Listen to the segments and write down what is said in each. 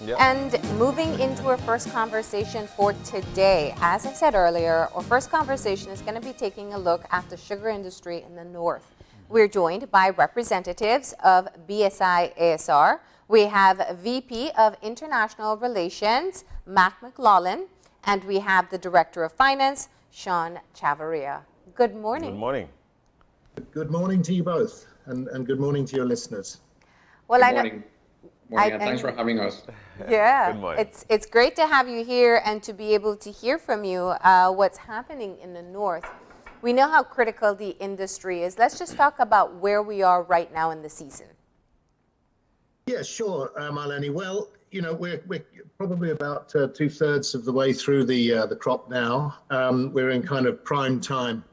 Yep. And moving into our first conversation for today, as I said earlier, our first conversation is going to be taking a look at the sugar industry in the north. We're joined by representatives of B.S.I. ASR. We have VP of International Relations, McLachlan, and we have the Director of Finance, Shawn Chavarria. Good morning. Good morning. Good morning to you both, and good morning to your listeners. Well, Good morning. And thanks for having us. Yeah, Good morning. it's great to have you here and to be able to hear from you what's happening in the north. We know how critical the industry is. Let's just talk about where we are right now in the season. Yeah, sure, Marlene. Well, you know, we're probably about 2/3 of the way through the crop now. We're in kind of prime time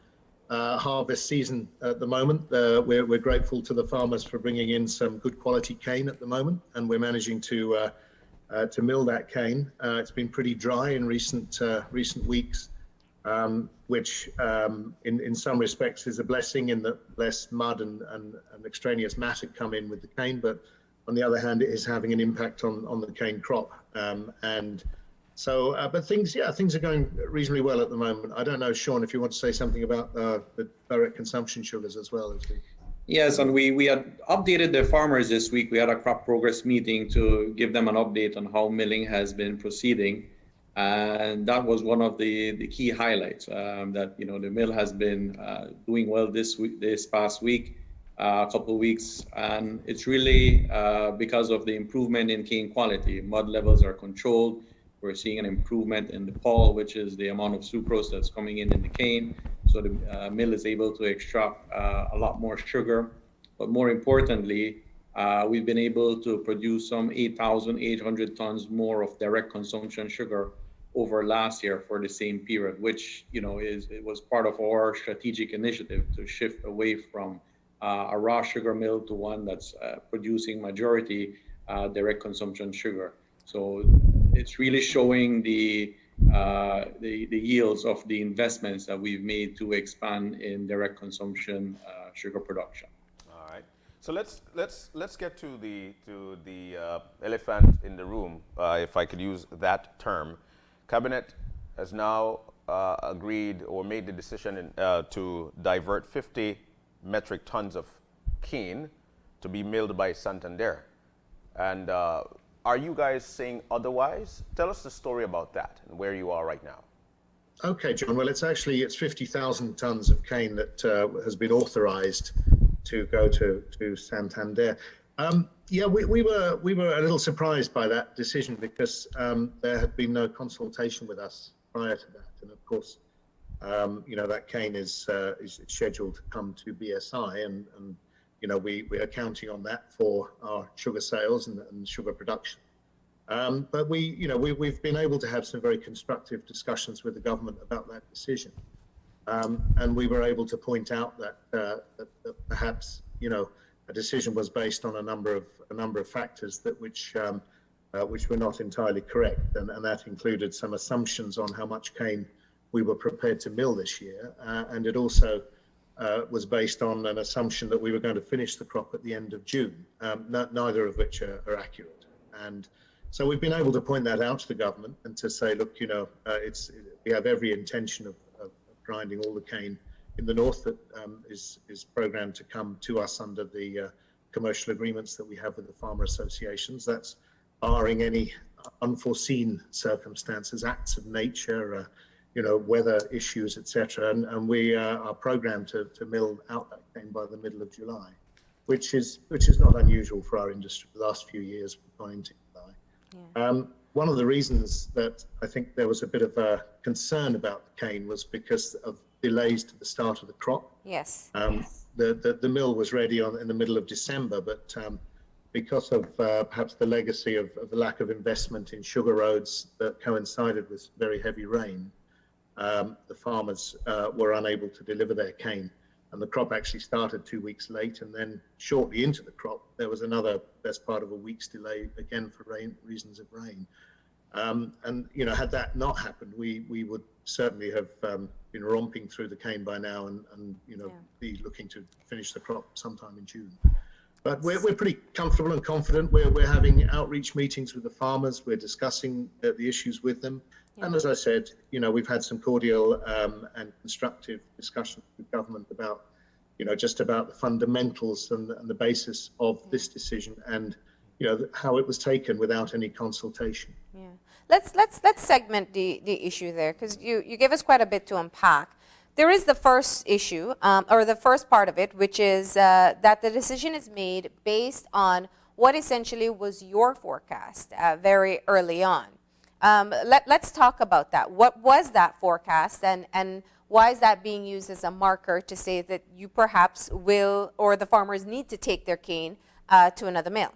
harvest season at the moment. We're grateful to the farmers for bringing in some good quality cane at the moment, and we're managing to mill that cane. It's been pretty dry in recent weeks, which in some respects is a blessing in that less mud and extraneous matter come in with the cane, but on the other hand, it is having an impact on the cane crop. But things are going reasonably well at the moment. I don't know, Shawn, if you want to say something about the direct consumption sugars as well. Yes, and we had updated the farmers this week. We had a crop progress meeting to give them an update on how milling has been proceeding. And that was one of the key highlights, that, you know, the mill has been doing well this past week, a couple of weeks. And it's really because of the improvement in cane quality. Mud levels are controlled. We're seeing an improvement in the pall, which is the amount of sucrose that's coming in the cane. So the mill is able to extract a lot more sugar. But more importantly, we've been able to produce some 8,800 tons more of direct consumption sugar over last year for the same period, which, you know, it was part of our strategic initiative to shift away from a raw sugar mill to one that's producing majority direct consumption sugar. So it's really showing the yields of the investments that we've made to expand in direct consumption sugar production. All right. So let's get to the elephant in the room, if I could use that term. Cabinet has now agreed or made the decision to divert 50 metric tons of cane to be milled by Santander, and are you guys saying otherwise? Tell us the story about that and where you are right now. Okay, John. Well, it's 50,000 tons of cane that has been authorized to go to Santander. We were a little surprised by that decision because there had been no consultation with us prior to that, and of course, you know, that cane is scheduled to come to B.S.I. and you know, we are counting on that for our sugar sales and sugar production. But we've been able to have some very constructive discussions with the government about that decision. And we were able to point out that perhaps, you know, a decision was based on a number of factors which were not entirely correct. And that included some assumptions on how much cane we were prepared to mill this year. And it also was based on an assumption that we were going to finish the crop at the end of June, neither of which are accurate. And so we've been able to point that out to the government and to say, look, you know, we have every intention of grinding all the cane in the north that is programmed to come to us under the commercial agreements that we have with the farmer associations. That's barring any unforeseen circumstances, acts of nature, you know, weather issues, etc. And we are programmed to mill out that cane by the middle of July, which is not unusual for our industry. The last few years we've gone into July. Yeah. One of the reasons that I think there was a bit of a concern about the cane was because of delays to the start of the crop. Yes. The mill was ready in the middle of December, but because of perhaps the legacy of the lack of investment in sugar roads that coincided with very heavy rain, the farmers were unable to deliver their cane, and the crop actually started 2 weeks late. And then shortly into the crop, there was another best part of a week's delay, again for reasons of rain. And you know, had that not happened, we would certainly have been romping through the cane by now, and you know, be looking to finish the crop sometime in June. But we're pretty comfortable and confident. We're having outreach meetings with the farmers. We're discussing the issues with them. Yeah. And as I said, we've had some cordial and constructive discussions with government about, just about the fundamentals and the basis of this decision and, how it was taken without any consultation. Yeah. Let's segment the issue there, because you gave us quite a bit to unpack. There is the first issue, or the first part of it, which is that the decision is made based on what essentially was your forecast very early on. Let's talk about that. What was that forecast, and why is that being used as a marker to say that you perhaps will, or the farmers need to take their cane to another mill?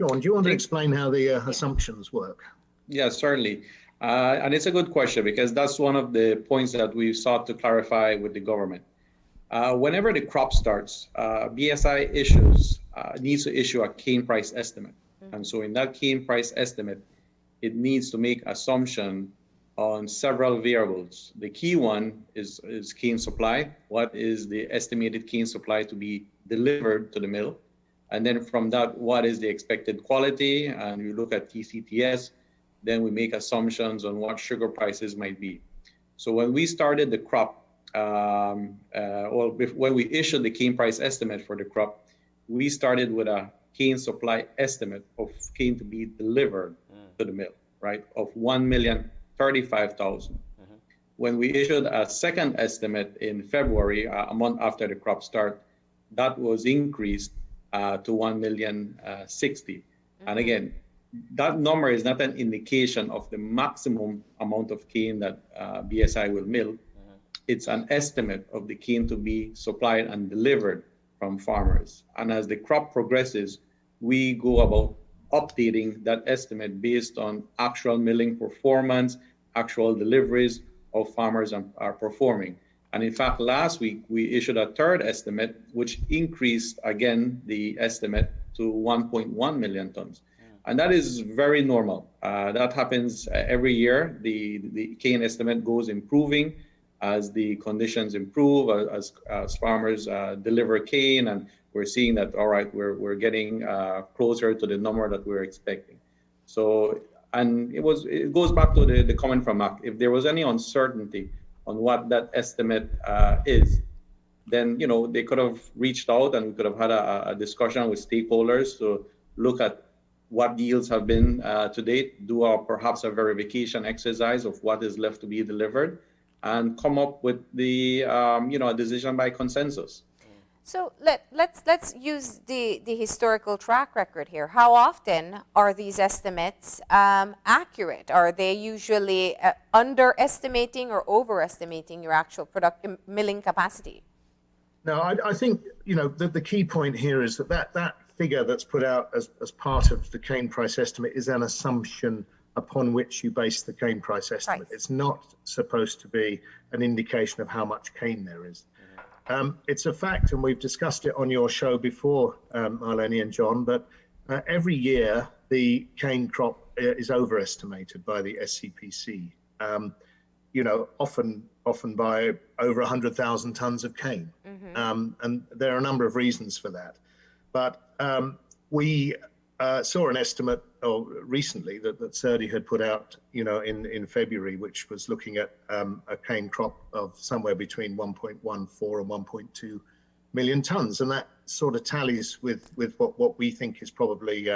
Shawn, do you want to explain how the assumptions work? Yeah, certainly. And it's a good question, because that's one of the points that we sought to clarify with the government. Whenever the crop starts, B.S.I. needs to issue a cane price estimate. Mm-hmm. And so in that cane price estimate, it needs to make assumption on several variables. The key one is cane supply. What is the estimated cane supply to be delivered to the mill? And then from that, what is the expected quality? And you look at TCTS. Then we make assumptions on what sugar prices might be. So when we started the crop, when we issued the cane price estimate for the crop, we started with a cane supply estimate of cane to be delivered to the mill, right, of 1,035,000. When we issued a second estimate in February, a month after the crop start, that was increased to 1,060,000. And again, that number is not an indication of the maximum amount of cane that B.S.I. will mill. It's an estimate of the cane to be supplied and delivered from farmers. And as the crop progresses, we go about updating that estimate based on actual milling performance, actual deliveries of farmers are performing. And in fact, last week, we issued a third estimate, which increased again the estimate to 1.1 million tons. And that is very normal. That happens every year. The cane estimate goes improving as the conditions improve, as farmers deliver cane, and we're seeing that, all right, we're getting closer to the number that we're expecting. So, and it goes back to the comment from Mac. If there was any uncertainty on what that estimate is, then they could have reached out and we could have had a discussion with stakeholders to look at what yields have been to date, do perhaps a verification exercise of what is left to be delivered, and come up with the a decision by consensus. So let's use the historical track record here. How often are these estimates accurate? Are they usually underestimating or overestimating your actual milling capacity? No, I think the key point here is that figure that's put out as part of the cane price estimate is an assumption upon which you base the cane price estimate. Right. It's not supposed to be an indication of how much cane there is. It's a fact, and we've discussed it on your show before, Marlene and John, but every year the cane crop is overestimated by the SCPC, often by over 100,000 tons of cane. Mm-hmm. And there are a number of reasons for that. But we saw an estimate recently that CERDI had put out, in February, which was looking at a cane crop of somewhere between 1.14 and 1.2 million tons, and that sort of tallies with what we think is probably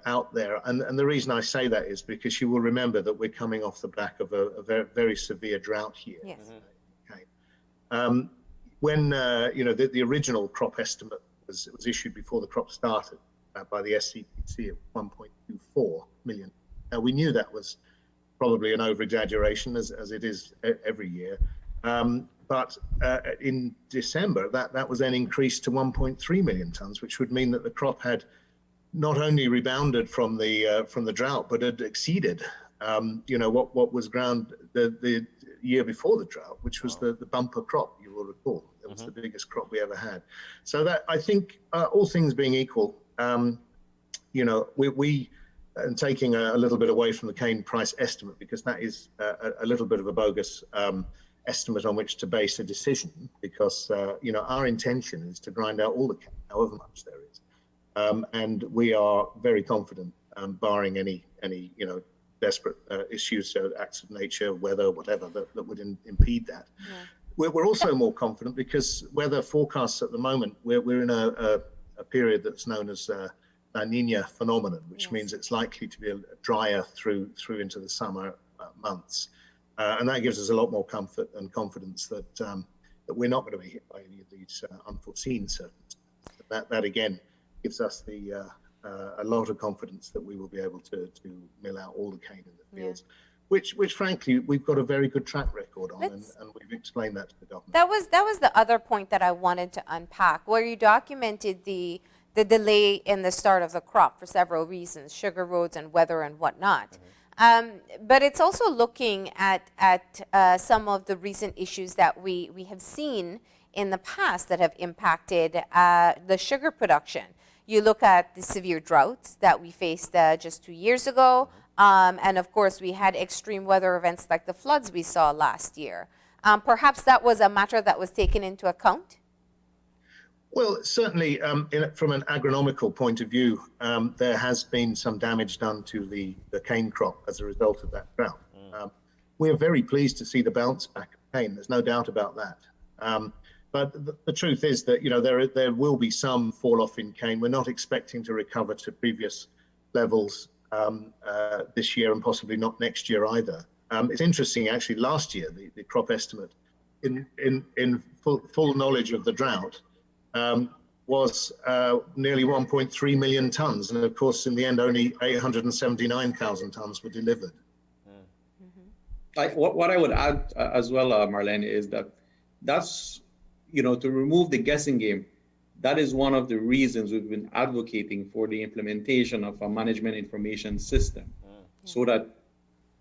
out there. And the reason I say that is because you will remember that we're coming off the back of a very, very severe drought here. Yes. Okay. When the original crop estimate was issued before the crop started by the SCPC at 1.24 million. Now, we knew that was probably an over-exaggeration, as it is every year. But in December, that was then increased to 1.3 million tons, which would mean that the crop had not only rebounded from the drought, but had exceeded what was ground the year before the drought, which was the bumper crop, you will recall. It was the biggest crop we ever had. So that, I think, all things being equal, we and taking a little bit away from the cane price estimate, because that is a little bit of a bogus estimate on which to base a decision, because our intention is to grind out all the cane, however much there is, and we are very confident, barring any desperate issues, acts of nature, weather, whatever, that would impede that. Yeah. We're also more confident because weather forecasts at the moment, we're in a period that's known as La Nina phenomenon, which means it's likely to be drier through into the summer months. And that gives us a lot more comfort and confidence that we're not going to be hit by any of these unforeseen circumstances. That again gives us a lot of confidence that we will be able to mill out all the cane in the fields, which frankly we've got a very good track record on, and we've explained that to the government. That was the other point that I wanted to unpack, where you documented the delay in the start of the crop for several reasons, sugar roads and weather and whatnot. But it's also looking at some of the recent issues that we have seen in the past that have impacted the sugar production. You look at the severe droughts that we faced just 2 years ago, and of course we had extreme weather events like the floods we saw last year. Perhaps that was a matter that was taken into account? Well, certainly from an agronomical point of view, there has been some damage done to the cane crop as a result of that drought. We are very pleased to see the bounce back of cane. There's no doubt about that. But the truth is that there will be some fall off in cane. We're not expecting to recover to previous levels this year, and possibly not next year either. It's interesting, actually. Last year, the crop estimate, in full knowledge of the drought, was nearly 1.3 million tons, and of course, in the end, only 879,000 tons were delivered. What I would add as well, Marlene, is that's to remove the guessing game. That is one of the reasons we've been advocating for the implementation of a management information system, so that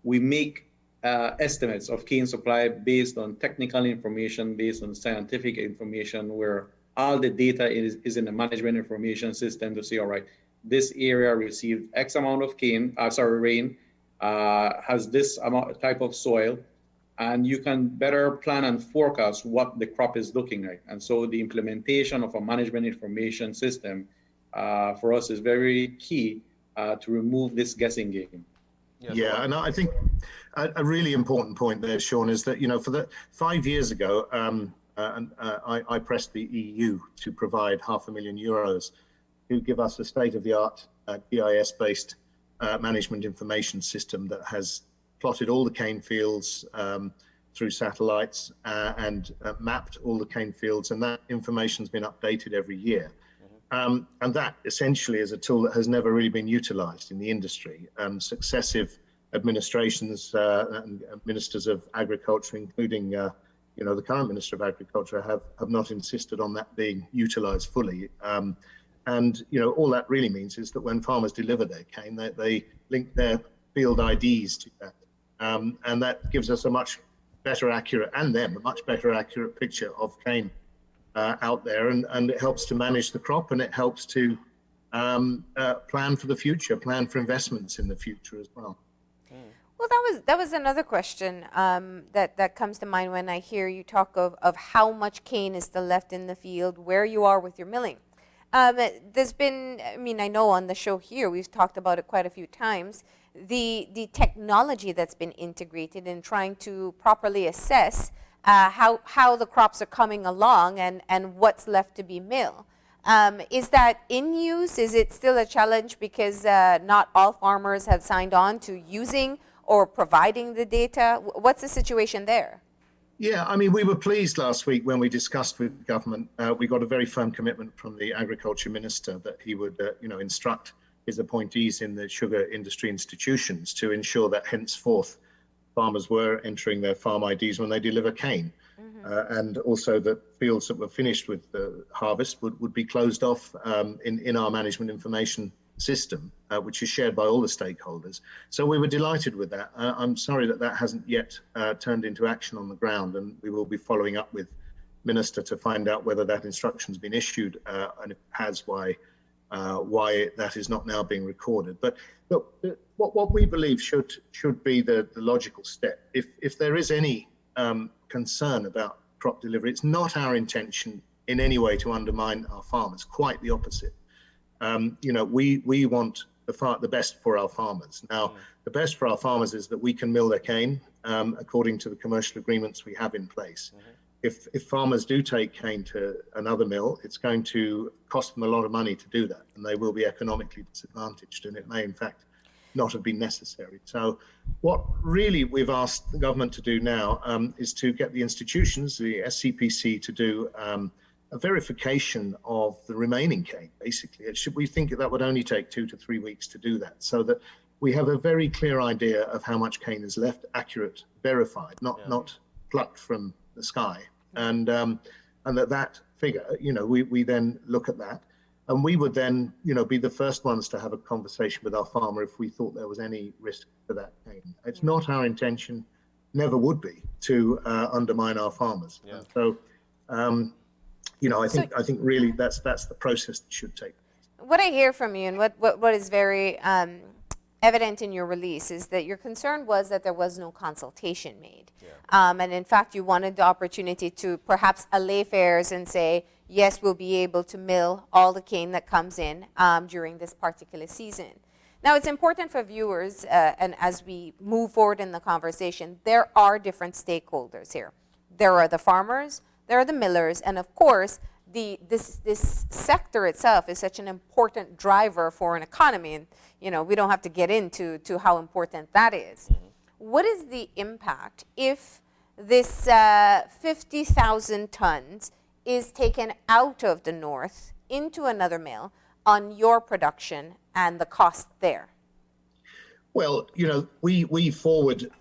we make estimates of cane supply based on technical information, based on scientific information, where all the data is in the management information system to say, all right, this area received X amount of rain, has this type of soil, and you can better plan and forecast what the crop is looking like. And so the implementation of a management information system for us is very key to remove this guessing game. Yeah, and I think a really important point there, Shawn, is that, for 5 years ago, I pressed the EU to provide €500,000 to give us a state-of-the-art GIS-based management information system that has plotted all the cane fields through satellites and mapped all the cane fields, and that information's been updated every year. And that essentially is a tool that has never really been utilized in the industry. Successive administrations and ministers of agriculture, including the current Minister of Agriculture, have not insisted on that being utilized fully. And all that really means is that when farmers deliver their cane, they link their field IDs to that. And that gives us a much better accurate picture of cane out there, and it helps to manage the crop, and it helps to plan for the future, plan for investments in the future as well. Well, that was another question that comes to mind when I hear you talk of how much cane is still left in the field, where you are with your milling. There's been, I know on the show here, we've talked about it quite a few times, the technology that's been integrated in trying to properly assess how the crops are coming along and what's left to be milled. Is that in use? Is it still a challenge because not all farmers have signed on to using or providing the data? What's the situation there? Yeah, we were pleased last week when we discussed with government. We got a very firm commitment from the Agriculture Minister that he would, instruct his appointees in the sugar industry institutions to ensure that henceforth farmers were entering their farm IDs when they deliver cane. And also that fields that were finished with the harvest would be closed off in our management information system, which is shared by all the stakeholders. So we were delighted with that. I'm sorry that hasn't yet turned into action on the ground, and we will be following up with Minister to find out whether that instruction's been issued, and if it has, why that is not now being recorded. But look, what we believe should be the logical step, if there is any concern about crop delivery. It's not our intention in any way to undermine our farmers, quite the opposite. We want the best for our farmers. Now, the best for our farmers is that we can mill their cane according to the commercial agreements we have in place. If farmers do take cane to another mill, it's going to cost them a lot of money to do that, and they will be economically disadvantaged, and it may in fact not have been necessary. So what really we've asked the government to do now is to get the institutions, the SCPC, to do a verification of the remaining cane, basically. We think that would only take 2 to 3 weeks to do that, so that we have a very clear idea of how much cane is left, accurate, verified, not plucked from the sky. And that figure, we then look at that, and we would then, be the first ones to have a conversation with our farmer if we thought there was any risk to that cane. It's not our intention, never would be, to undermine our farmers. Yeah. So, I think really that's the process that should take place. What I hear from you, and what is very evident in your release, is that your concern was that there was no consultation made. Yeah. And in fact, you wanted the opportunity to perhaps allay fears and say, yes, we'll be able to mill all the cane that comes in during this particular season. Now, it's important for viewers, and as we move forward in the conversation, there are different stakeholders here. There are the farmers, there are the millers, and of course, this sector itself is such an important driver for an economy, and we don't have to get into how important that is. Mm-hmm. What is the impact if this 50,000 tons is taken out of the north into another mill on your production and the cost there? Well, we forward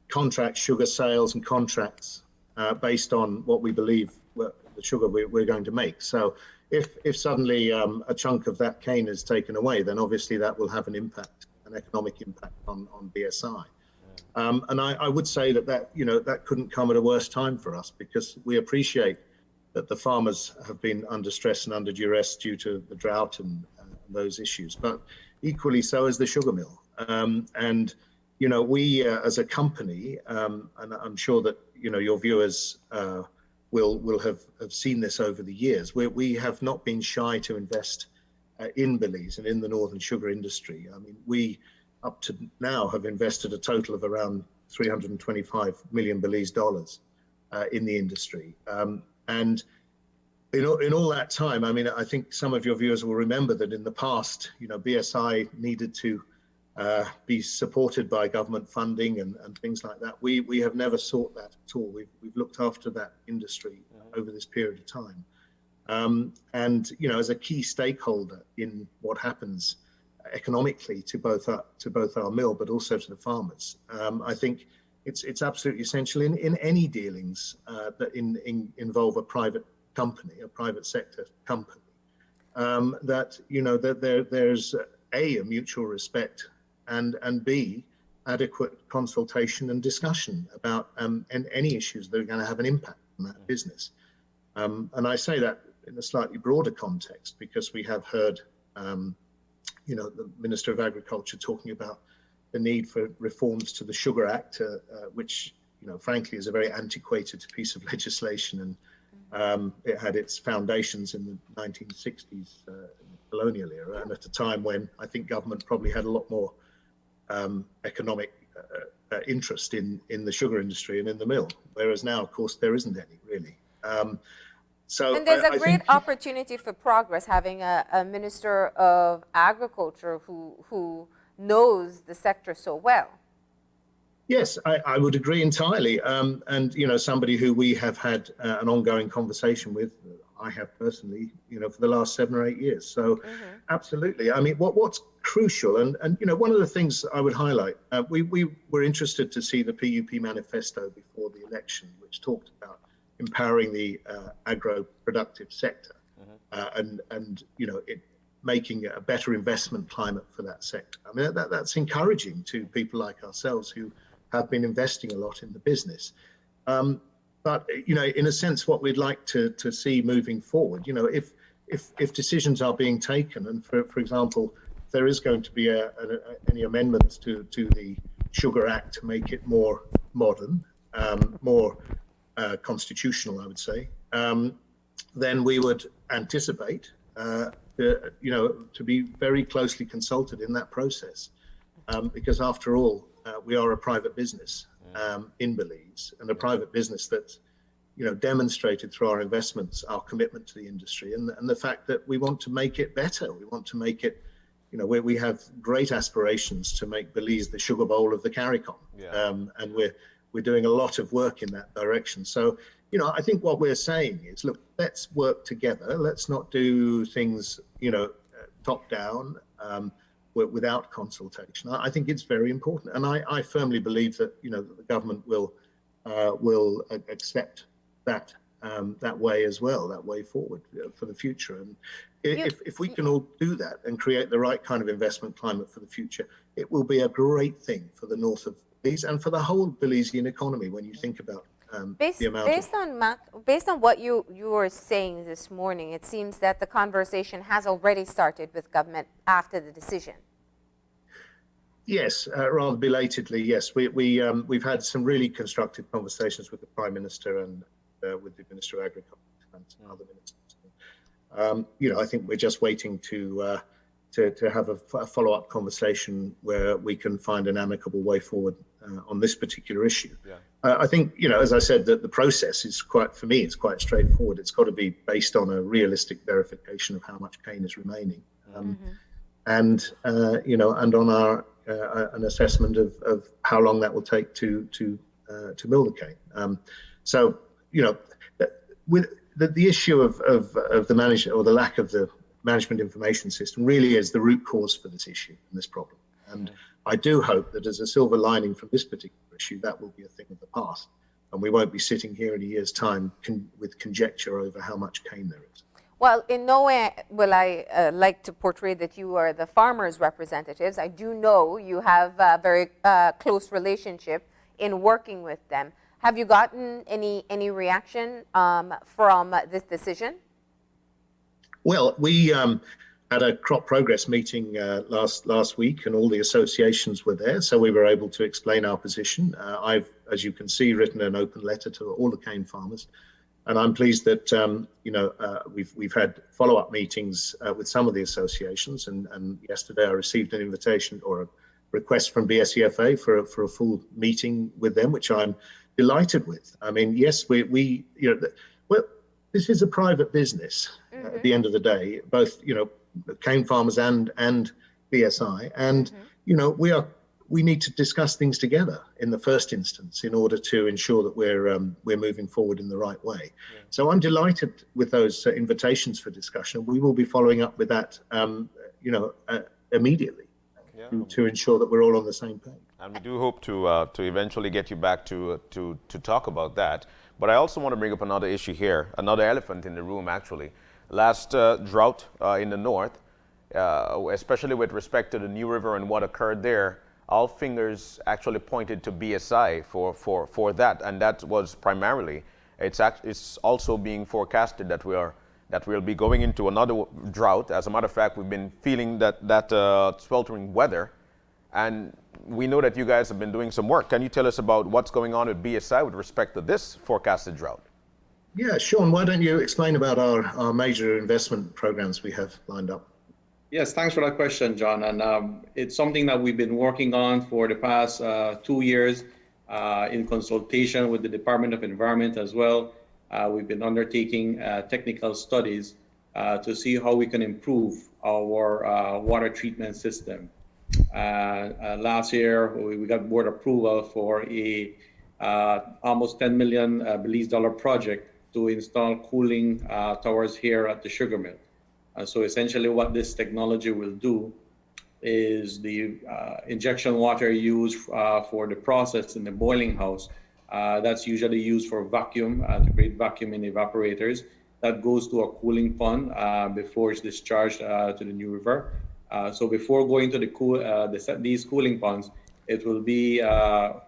contract sugar sales and contracts based on what we believe the sugar we're going to make. So if suddenly a chunk of that cane is taken away, then obviously that will have an economic impact on B.S.I. And I would say that couldn't come at a worse time for us, because we appreciate that the farmers have been under stress and under duress due to the drought and those issues, but equally so as the sugar mill. And we as a company, and I'm sure that your viewers will have seen this over the years, we have not been shy to invest in Belize and in the northern sugar industry. I mean, we up to now have invested a total of around 325 million Belize dollars in the industry. And in all that time, I mean, I think some of your viewers will remember that in the past, B.S.I needed to be supported by government funding and things like that. We have never sought that at all. We've looked after that industry over this period of time. And as a key stakeholder in what happens economically to both our mill, but also to the farmers, I think it's absolutely essential in any dealings that involve a private company, a private sector company, that there's a mutual respect and B, adequate consultation and discussion about any issues that are going to have an impact on that business. And I say that in a slightly broader context, because we have heard the Minister of Agriculture talking about the need for reforms to the Sugar Act, which frankly is a very antiquated piece of legislation, and it had its foundations in the 1960s, colonial era, and at a time when I think government probably had a lot more economic interest in the sugar industry and in the mill, whereas now, of course, there isn't any really. And there's a great opportunity for progress having a Minister of Agriculture who knows the sector so well. Yes, I would agree entirely. And somebody who we have had an ongoing conversation with, I have personally, for the last 7 or 8 years. So absolutely. I mean, what's crucial, and one of the things I would highlight, we were interested to see the PUP manifesto before the election, which talked about empowering the agro-productive sector and it making a better investment climate for that sector. I mean, that's encouraging to people like ourselves who have been investing a lot in the business. But, in a sense, what we'd like to see moving forward, if decisions are being taken, and for example, there is going to be any amendments to the Sugar Act to make it more modern, more constitutional, I would say, then we would anticipate, to be very closely consulted in that process, because after all, we are a private business in Belize, and a private business that, demonstrated through our investments our commitment to the industry and the fact that we want to make it better. We want to make it, we have great aspirations to make Belize the sugar bowl of the CARICOM, and we're doing a lot of work in that direction. So, I think what we're saying is, look, let's work together. Let's not do things, top down, without consultation. I think it's very important, and I firmly believe that the government will accept that way as well, that way forward for the future. And if we can all do that and create the right kind of investment climate for the future, it will be a great thing for the north of Belize and for the whole Belizean economy. When you think about the amount based on what you were saying this morning, it seems that the conversation has already started with government after the decision. Yes, rather belatedly, yes. We've had some really constructive conversations with the Prime Minister and with the Minister of Agriculture and some other ministers. I think we're just waiting to have a follow-up conversation where we can find an amicable way forward on this particular issue. Yeah. I think, as I said, that the process is for me, it's quite straightforward. It's got to be based on a realistic verification of how much cane is remaining, and on our an assessment of how long that will take to mill the cane. So, with the issue of the management, or the lack of the management information system, really is the root cause for this issue and this problem. And I do hope that as a silver lining from this particular issue, that will be a thing of the past, and we won't be sitting here in a year's time with conjecture over how much cane there is. Well, in no way will I like to portray that you are the farmers' representatives. I do know you have a very close relationship in working with them. Have you gotten any reaction from this decision? Well, we had a crop progress meeting last week, and all the associations were there, so we were able to explain our position. I've, as you can see, written an open letter to all the cane farmers, and I'm pleased that we've had follow-up meetings with some of the associations, and yesterday I received an invitation or a request from B.S.I for a full meeting with them, which I'm delighted with. I mean, yes, this is a private business at the end of the day, both cane farmers and B.S.I, and we need to discuss things together in the first instance in order to ensure that we're moving forward in the right way. Yeah. So I'm delighted with those invitations for discussion. We will be following up with that immediately to ensure that we're all on the same page. And we do hope to eventually get you back to talk about that. But I also want to bring up another issue here, another elephant in the room, actually. Last drought in the north, especially with respect to the New River and what occurred there, all fingers actually pointed to B.S.I for that, and that was primarily. It's also being forecasted that we'll be going into another drought. As a matter of fact, we've been feeling that sweltering weather, and we know that you guys have been doing some work. Can you tell us about what's going on with B.S.I with respect to this forecasted drought? Yeah, Shawn, why don't you explain about our major investment programs we have lined up? Yes, thanks for that question, John. And it's something that we've been working on for the past 2 years in consultation with the Department of Environment as well. We've been undertaking technical studies to see how we can improve our water treatment system. Last year, we got board approval for a almost $10 million Belize dollar project to install cooling towers here at the sugar mill. So essentially what this technology will do is the injection water used for the process in the boiling house, that's usually used for vacuum, to create vacuum in evaporators. That goes to a cooling pond before it's discharged to the New River. So before going to these cooling ponds, it will be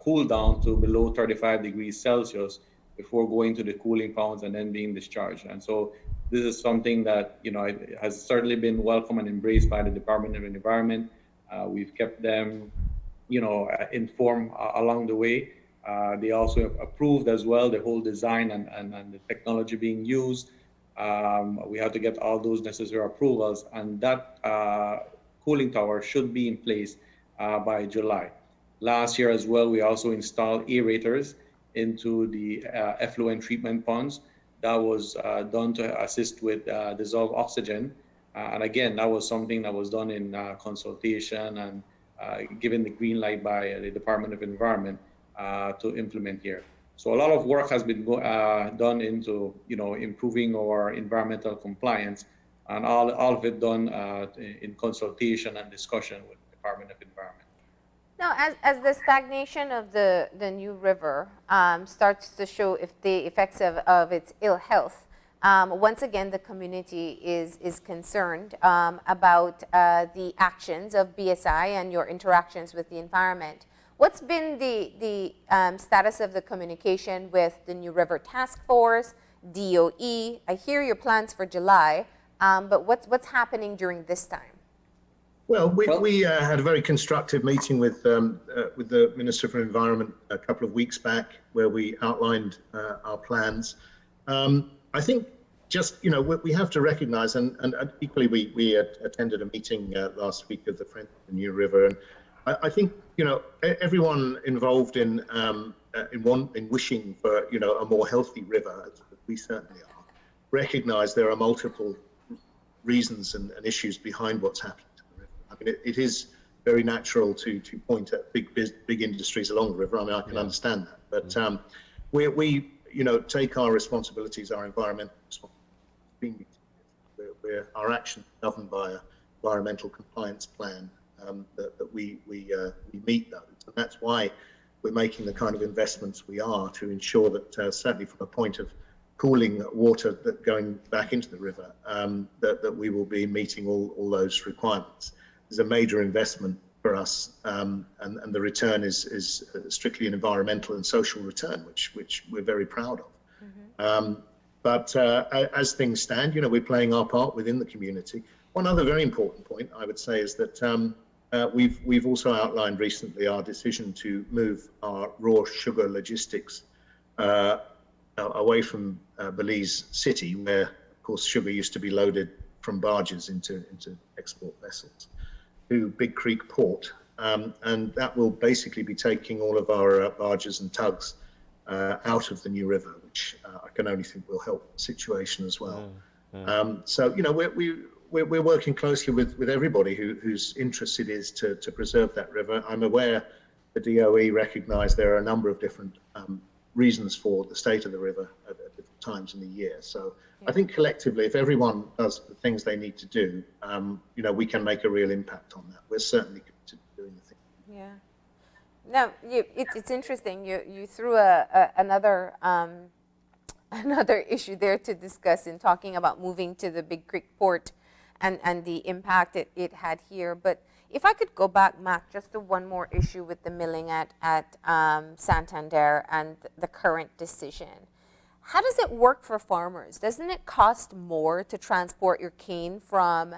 cooled down to below 35 degrees Celsius before going to the cooling ponds and then being discharged. And so this is something that it has certainly been welcome and embraced by the Department of Environment. We've kept them informed along the way. They also approved as well the whole design and the technology being used. We have to get all those necessary approvals, and that cooling tower should be in place by July. Last year as well, we also installed aerators into the effluent treatment ponds. That was done to assist with dissolved oxygen. And again, that was something that was done in consultation and given the green light by the Department of Environment to implement here. So a lot of work has been done into improving our environmental compliance, and all of it done in consultation and discussion with the Department of Environment. Now, as the stagnation of the New River starts to show the effects of its ill health, once again the community is concerned about the actions of B.S.I and your interactions with the environment. What's been the status of the communication with the New River Task Force, DOE? I hear your plans for July, but what's happening during this time? Well, we had a very constructive meeting with the Minister for Environment a couple of weeks back, where we outlined our plans. I think just we have to recognise, and equally we attended a meeting last week of the Friends of the New River, and I think everyone involved in wishing for a more healthy river, as we certainly are, recognise there are multiple reasons and issues behind what's happening to the river. I mean, it is very natural to point at big industries along the river. I mean, I can understand that, but we take our responsibilities, our environmental responsibilities. Our action governed by an environmental compliance plan. That we meet those, and that's why we're making the kind of investments we are to ensure that certainly from a point of cooling water that going back into the river, that we will be meeting all those requirements. There's a major investment for us, and the return is strictly an environmental and social return, which we're very proud of. Mm-hmm. But as things stand, we're playing our part within the community. One other very important point I would say is that we've also outlined recently our decision to move our raw sugar logistics away from Belize City, where, of course, sugar used to be loaded from barges into export vessels, to Big Creek Port. And that will basically be taking all of our barges and tugs out of the New River, which I can only think will help the situation as well. So, we're working closely with everybody whose interest it is to preserve that river. I'm aware the DOE recognise there are a number of different reasons for the state of the river at different times in the year. So I think collectively, if everyone does the things they need to do, we can make a real impact on that. We're certainly committed to doing the thing. Yeah. Now, it's interesting. You threw another issue there to discuss in talking about moving to the Big Creek Port and the impact it had here. But if I could go back, Mac, just to one more issue with the milling at Santander and the current decision. How does it work for farmers? Doesn't it cost more to transport your cane from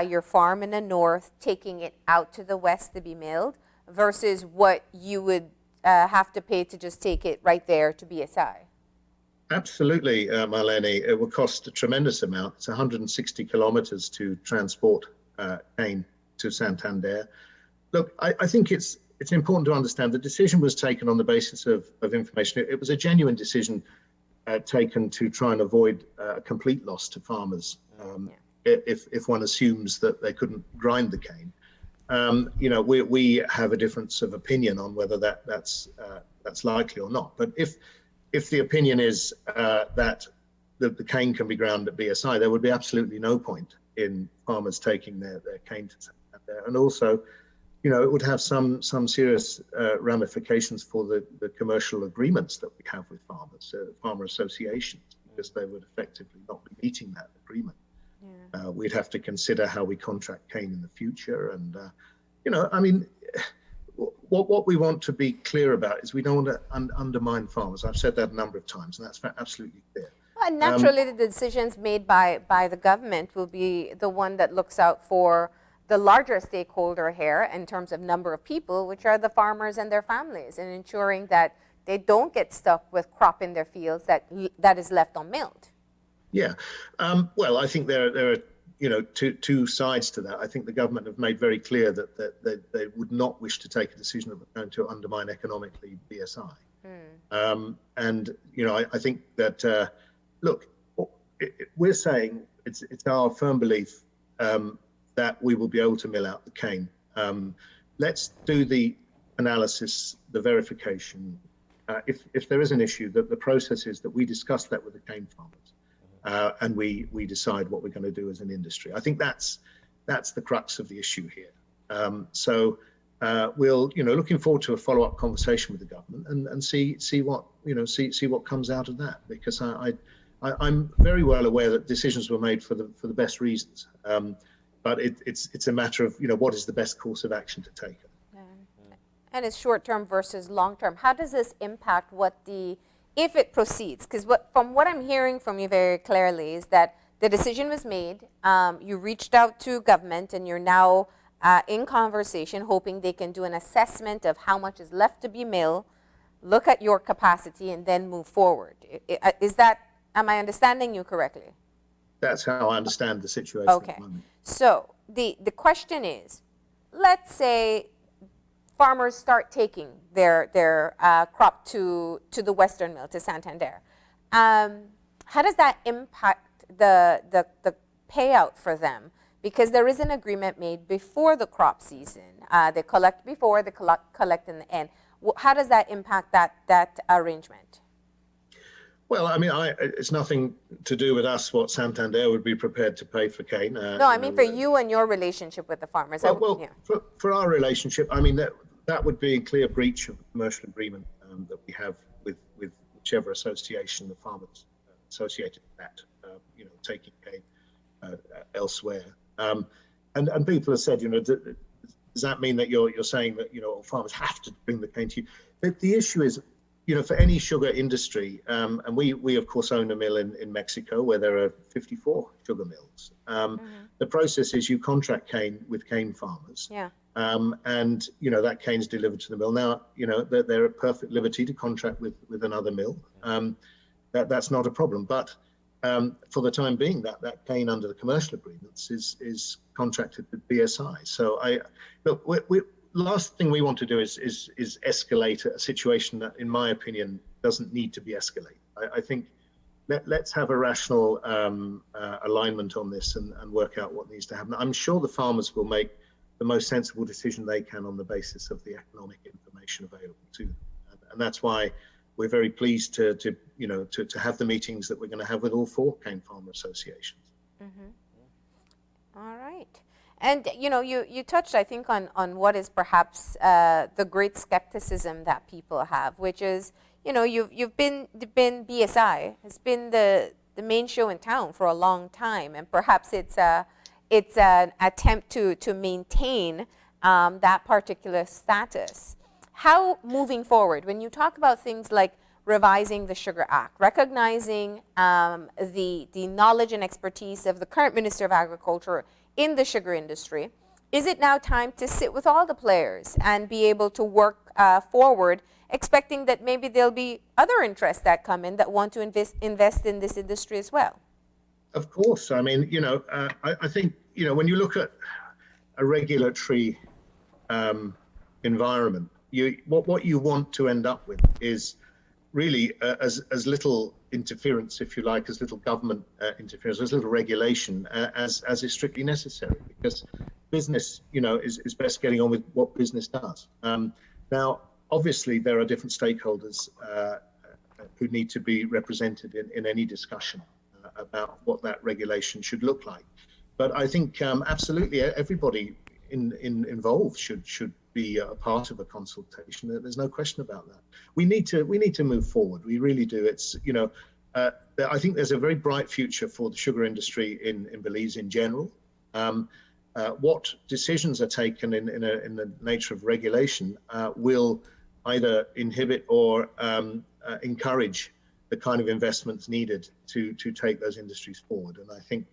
your farm in the north, taking it out to the west to be milled, versus what you would have to pay to just take it right there to B.S.I? Absolutely, Marlene. It will cost a tremendous amount. It's 160 kilometers to transport cane to Santander. Look, I think it's important to understand the decision was taken on the basis of information. It was a genuine decision taken to try and avoid a complete loss to farmers. If one assumes that they couldn't grind the cane. We have a difference of opinion on whether that's likely or not. But if the opinion is that the cane can be ground at B.S.I, there would be absolutely no point in farmers taking their cane to Santander. And also, it would have some serious ramifications for the commercial agreements that we have with farmers, farmer associations, because they would effectively not be meeting that agreement. Yeah. We'd have to consider how we contract cane in the future. And, what we want to be clear about is we don't want to undermine farmers. I've said that a number of times, and that's absolutely clear. Well, naturally, the decisions made by the government will be the one that looks out for the larger stakeholder here in terms of number of people, which are the farmers and their families, and ensuring that They don't get stuck with crop in their fields that is left unmilled. Yeah, well, I think there are two sides to that. I think the government have made very clear that they would not wish to take a decision that was going to undermine economically B.S.I. And I think that look, we're saying it's our firm belief that we will be able to mill out the cane. Let's do the analysis, the verification. If there is an issue, that the process is that we discuss that with the cane farmers, and we decide what we're going to do as an industry. I think that's the crux of the issue here. So we'll looking forward to a follow-up conversation with the government and see what comes out of that, because I'm very well aware that decisions were made for the best reasons, but it's a matter of what is the best course of action to take. And it's short-term versus long-term. How does this impact if it proceeds? Because from what I'm hearing from you very clearly is that the decision was made, you reached out to government, and you're now in conversation, hoping they can do an assessment of how much is left to be milled, look at your capacity, and then move forward. Am I understanding you correctly? That's how I understand the situation. Okay. At the moment. So the question is, let's say farmers start taking their crop to the Western mill, to Santander. How does that impact the payout for them? Because there is an agreement made before the crop season. They collect before, they collect in the end. How does that impact that arrangement? Well, I mean, it's nothing to do with us what Santander would be prepared to pay for cane. No, I mean for you and your relationship with the farmers. For our relationship, I mean, that would be a clear breach of the commercial agreement that we have with whichever association the farmers associated with that, taking cane elsewhere. And people have said, does that mean that you're saying that farmers have to bring the cane to you? The issue is, for any sugar industry, and we of course own a mill in Mexico where there are 54 sugar mills. The process is you contract cane with cane farmers. Yeah. And that cane's delivered to the mill. Now they're at perfect liberty to contract with another mill. That's not a problem. But for the time being, that cane under the commercial agreements is contracted with B.S.I. So last thing we want to do is escalate a situation that, in my opinion, doesn't need to be escalated. I think let's have a rational alignment on this and work out what needs to happen. I'm sure the farmers will make the most sensible decision they can on the basis of the economic information available to them, and that's why we're very pleased to have the meetings that we're going to have with all 4 cane farmer associations. All right. And you touched, I think, on what is perhaps the great skepticism that people have, which is, you've been B.S.I. has been the main show in town for a long time, and perhaps it's an attempt to maintain that particular status. How, moving forward, when you talk about things like revising the Sugar Act, recognizing the knowledge and expertise of the current Minister of Agriculture in the sugar industry, is it now time to sit with all the players and be able to work forward, expecting that maybe there'll be other interests that come in that want to invest in this industry as well? Of course. I mean, I think, when you look at a regulatory environment, what you want to end up with is really as little interference, if you like, as little government interference, as little regulation as is strictly necessary, because business, is best getting on with what business does. Now, obviously, there are different stakeholders who need to be represented in any discussion about what that regulation should look like. But I think absolutely everybody involved should be a part of a consultation. There's no question about that. We need to move forward. We really do. It's I think there's a very bright future for the sugar industry in Belize in general. What decisions are taken in the nature of regulation will either inhibit or encourage the kind of investments needed to take those industries forward. And I think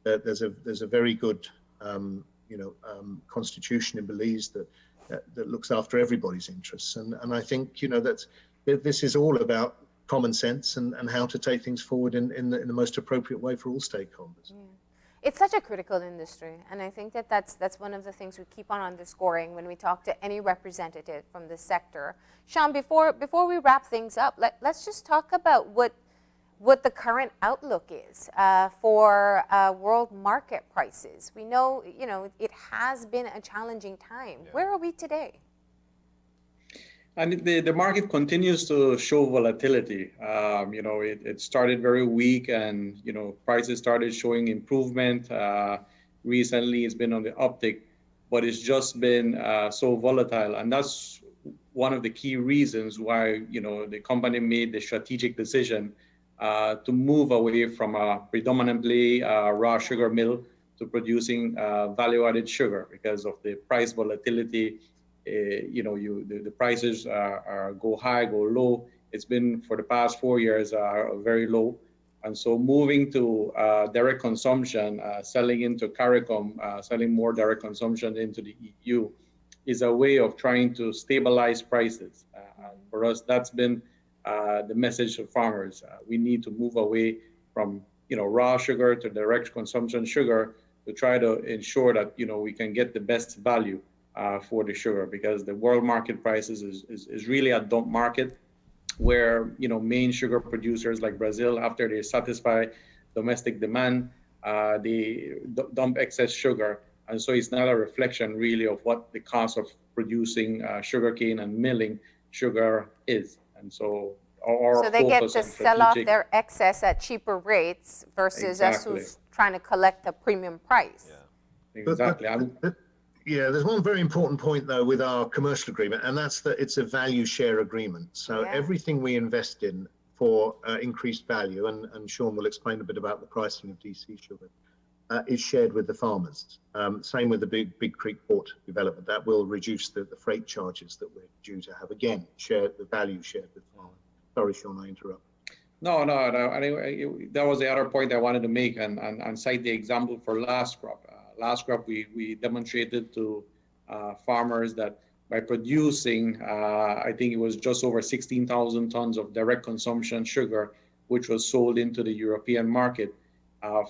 that there's a very good constitution in Belize that looks after everybody's interests. And I think that this is all about common sense and how to take things forward in the most appropriate way for all stakeholders. Yeah. It's such a critical industry, and I think that's one of the things we keep on underscoring when we talk to any representative from the sector. Shawn, before we wrap things up, let's just talk about what the current outlook is for world market prices. We know, it has been a challenging time. Yeah. Where are we today? And the market continues to show volatility. It started very weak, and prices started showing improvement. Recently, it's been on the uptick, but it's just been so volatile, and that's one of the key reasons why the company made the strategic decision to move away from a predominantly raw sugar mill to producing value-added sugar because of the price volatility. The prices go high, go low. It's been for the past 4 years very low, and so moving to direct consumption, selling into CARICOM, selling more direct consumption into the EU, is a way of trying to stabilize prices. For us, that's been the message to farmers. We need to move away from raw sugar to direct consumption sugar to try to ensure that we can get the best value for the sugar, because the world market prices is really a dump market where main sugar producers like Brazil, after they satisfy domestic demand, they dump excess sugar, and so it's not a reflection really of what the cost of producing sugarcane and milling sugar is. And so they get to sell off their excess at cheaper rates versus us who's trying to collect a premium price. Yeah. Exactly. Yeah, there's one very important point though with our commercial agreement, and that's that it's a value share agreement. So everything we invest in for increased value, and Shawn will explain a bit about the pricing of DC sugar, is shared with the farmers. Same with the Big Creek Port development. That will reduce the freight charges that we're due to have. Again, the value shared with farmers. Sorry, Shawn, I interrupt. No. Anyway, that was the other point I wanted to make, and cite the example for last crop. Last crop, we demonstrated to farmers that by producing, I think it was just over 16,000 tons of direct consumption sugar, which was sold into the European market,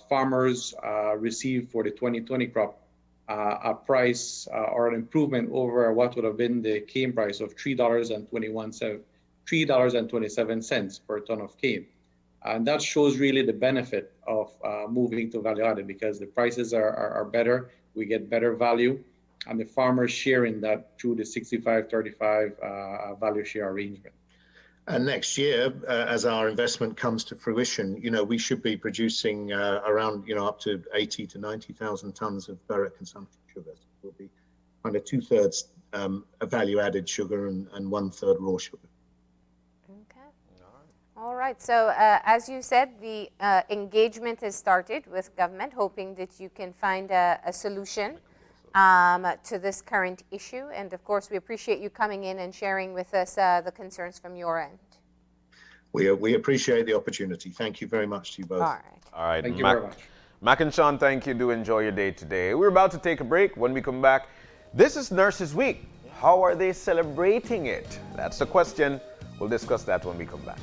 farmers received for the 2020 crop a price or an improvement over what would have been the cane price of $3.27 per ton of cane. And that shows really the benefit of moving to value added, because the prices are better, we get better value, and the farmers share in that through the 65-35 value share arrangement. And next year, as our investment comes to fruition, we should be producing around, up to 80 to 90,000 tons of direct consumption sugar. So we'll be kind of 2/3 value-added sugar and 1/3 raw sugar. All right, so as you said, the engagement has started with government, hoping that you can find a solution to this current issue. And of course, we appreciate you coming in and sharing with us the concerns from your end. We appreciate the opportunity. Thank you very much to you both. All right. Thank you very much. Mac and Shawn, thank you. Do enjoy your day today. We're about to take a break. When we come back, this is Nurses Week. How are they celebrating it? That's the question. We'll discuss that when we come back.